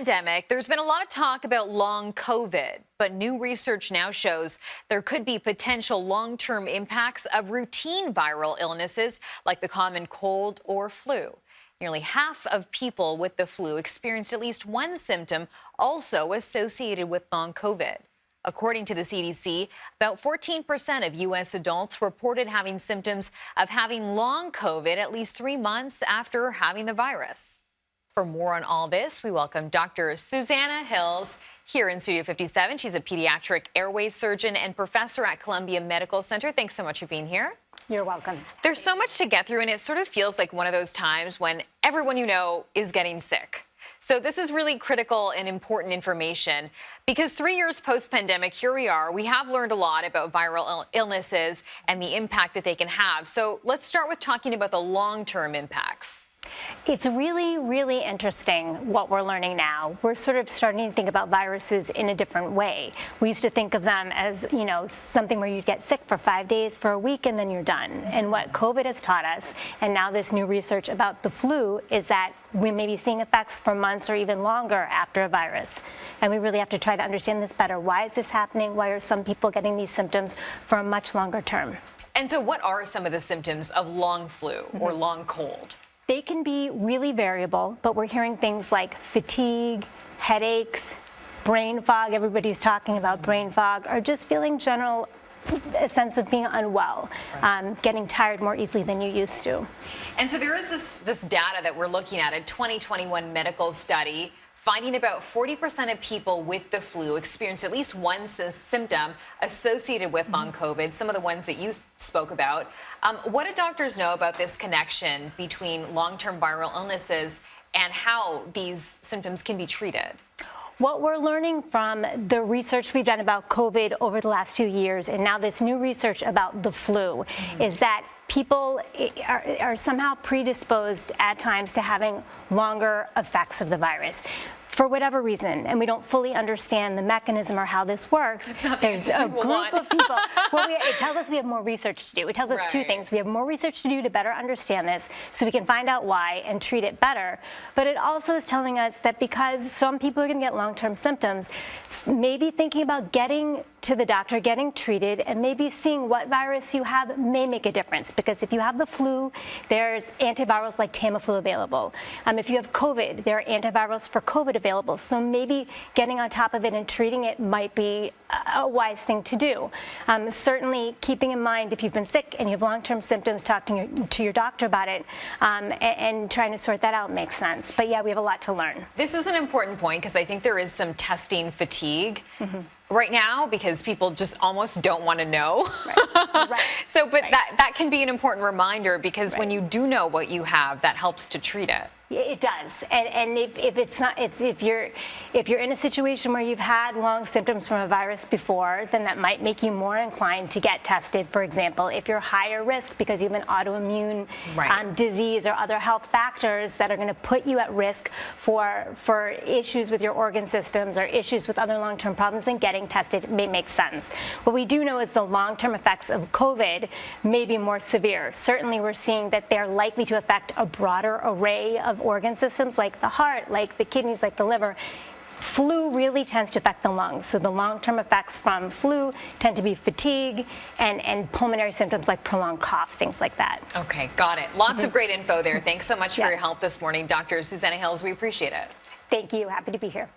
pandemic, there's been a lot of talk about long COVID, but new research now shows there could be potential long-term impacts of routine viral illnesses like the common cold or flu. Nearly half of people with the flu experienced at least one symptom also associated with long COVID. According to the CDC, about 14% of U.S. adults reported having symptoms of having long COVID at least 3 months after having the virus. For more on all this, we welcome Dr. Susanna Hills here in Studio 57. She's a pediatric airway surgeon and professor at Columbia Medical Center. Thanks so much for being here. You're welcome. There's so much to get through, and it sort of feels like one of those times when everyone you know is getting sick. So this is really critical and important information because 3 years post-pandemic, here we are. We have learned a lot about viral illnesses and the impact that they can have. So let's start with talking about the long-term impacts. It's really, really interesting what we're learning now. We're sort of starting to think about viruses in a different way. We used to think of them as, something where you get sick for 5 days, for a week, and then you're done. And what COVID has taught us, and now this new research about the flu, is that we may be seeing effects for months or even longer after a virus. And we really have to try to understand this better. Why is this happening? Why are some people getting these symptoms for a much longer term? And so what are some of the symptoms of long flu or long cold? They can be really variable, but we're hearing things like fatigue, headaches, brain fog. Everybody's talking about brain fog, or just feeling a sense of being unwell, getting tired more easily than you used to. And so there is this data that we're looking at, a 2021 medical study finding about 40% of people with the flu experience at least one symptom associated with long COVID, some of the ones that you spoke about. What do doctors know about this connection between long-term viral illnesses and how these symptoms can be treated? What we're learning from the research we've done about COVID over the last few years, and now this new research about the flu, is that people are somehow predisposed at times to having longer effects of the virus. For whatever reason, and we don't fully understand the mechanism or how this works, there's a group of people. Well, it tells us we have more research to do. It tells us two things. We have more research to do to better understand this so we can find out why and treat it better. But it also is telling us that because some people are going to get long-term symptoms, maybe thinking about getting to the doctor, getting treated, and maybe seeing what virus you have may make a difference. Because if you have the flu, there's antivirals like Tamiflu available. If you have COVID, there are antivirals for COVID available. So maybe getting on top of it and treating it might be a wise thing to do. Certainly keeping in mind if you've been sick and you have long-term symptoms, talking to your doctor about it and trying to sort that out makes sense. But yeah, we have a lot to learn. This is an important point because I think there is some testing fatigue. Right now, because people just almost don't want to know. That can be an important reminder because when you do know what you have, that helps to treat it. It does, and if you're in a situation where you've had long symptoms from a virus before, then that might make you more inclined to get tested. For example, if you're higher risk because you have an autoimmune disease or other health factors that are going to put you at risk for issues with your organ systems or issues with other long-term problems, then getting tested may make sense. What we do know is the long-term effects of COVID may be more severe. Certainly, we're seeing that they're likely to affect a broader array of organ systems like the heart, like the kidneys, like the liver. Flu really tends to affect the lungs. So the long-term effects from flu tend to be fatigue and pulmonary symptoms like prolonged cough, things like that. Okay, got it. Lots of great info there. Thanks so much for your help this morning, Dr. Susanna Hills. We appreciate it. Thank you. Happy to be here.